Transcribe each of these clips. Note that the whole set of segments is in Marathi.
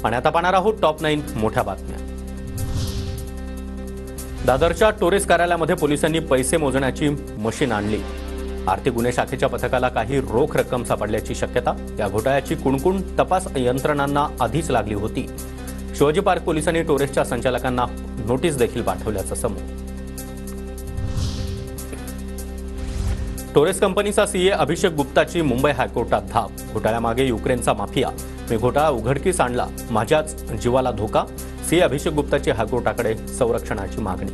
आणि आता पाहणार आहोत टॉप 9 मोठ्या बातम्या। दादरच्या टोरेस कार्यालयामध्ये पोलिसांनी पैसे मोजण्याची मशीन आणली। आर्थिक गुन्हे शाखेच्या पथकाला काही रोख रक्कम सापडल्याची शक्यता। या घोटाळ्याची कुणकुण तपास यंत्रणांना आधीच लागली होती। शिवाजी पार्क पोलिसांनी टोरेसच्या संचालकांना नोटीस देखील पाठवल्याचं समोर। टोरेस कंपनीचा सीए अभिषेक गुप्ताची मुंबई हायकोर्टात धाव। घोटाळ्यामागे युक्रेनचा माफिया, मी घोटाळा उघडकीस आणला, माझ्याच जीवाला धोका। सीए अभिषेक गुप्ताची हायकोर्टाकडे संरक्षणाची मागणी।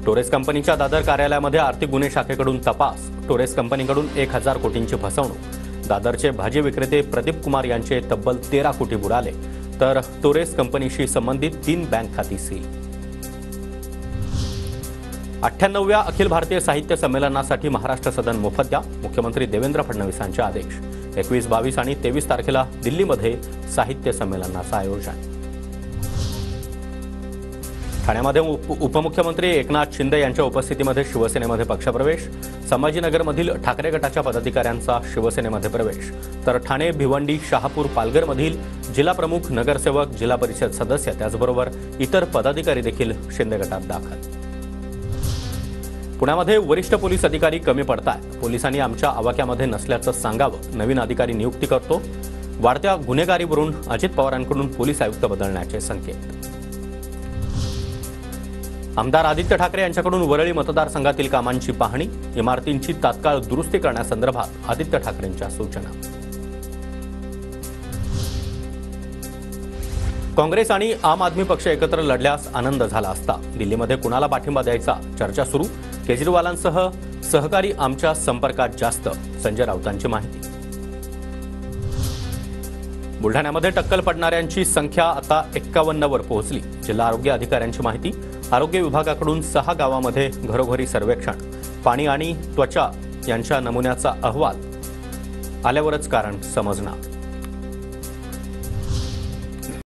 टोरेस कंपनीच्या दादर कार्यालयामध्ये आर्थिक गुन्हे शाखेकडून तपास। टोरेस कंपनीकडून 1000 कोटींची फसवणूक। दादरचे भाजी विक्रेते प्रदीप कुमार यांचे तब्बल 13 कोटी बुडाले, तर टोरेस कंपनीशी संबंधित 3 बँक खाती सील। 98व्या अखिल भारतीय साहित्य संमेलनासाठी महाराष्ट्र सदन मोफत द्या, मुख्यमंत्री देवेंद्र फडणवीसांचे आदेश। 21, 22 आणि 23 तारखेला दिल्लीमध्ये साहित्य संमेलनाचं आयोजन। ठाण्यामध्ये उपमुख्यमंत्री एकनाथ शिंदे यांच्या उपस्थितीमध्ये शिवसेनेमध्ये पक्षप्रवेश। संभाजीनगरमधील ठाकरे गटाच्या पदाधिकाऱ्यांचा शिवसेनेमध्ये प्रवेश, तर ठाणे, भिवंडी, शहापूर, पालघरमधील जिल्हा प्रमुख, नगरसेवक, जिल्हा परिषद सदस्य त्याचबरोबर इतर पदाधिकारी देखील शिंदे गटात दाखल। पुण्यामध्ये वरिष्ठ पोलीस अधिकारी कमी पडतायत। पोलिसांनी आमच्या आवाक्यामध्ये नसल्याचं सांगावं, नवीन अधिकारी नियुक्ती करतो। वाढत्या गुन्हेगारीवरून अजित पवारांकडून पोलीस आयुक्त बदलण्याचे संकेत। आमदार आदित्य ठाकरे यांच्याकडून वरळी मतदारसंघातील कामांची पाहणी। इमारतींची तात्काळ दुरुस्ती करण्यासंदर्भात आदित्य ठाकरेंच्या सूचना। काँग्रेस आणि आम आदमी पक्ष एकत्र लढल्यास आनंद झाला असता। दिल्लीमध्ये कुणाला पाठिंबा द्यायचा चर्चा सुरू। केजरीवालांसह सहकारी आमच्या संपर्कात जास्त, संजय राऊतांची माहिती। बुलढाण्यामध्ये टक्कल पडणाऱ्यांची संख्या आता 51 वर पोहोचली। जिल्हा आरोग्य अधिकाऱ्यांची माहिती। आरोग्य विभागाकडून 6 गावांमध्ये घरोघरी सर्वेक्षण। पाणी आणि त्वचा यांच्या नमुन्याचा अहवाल आल्यावरच कारण समजणार।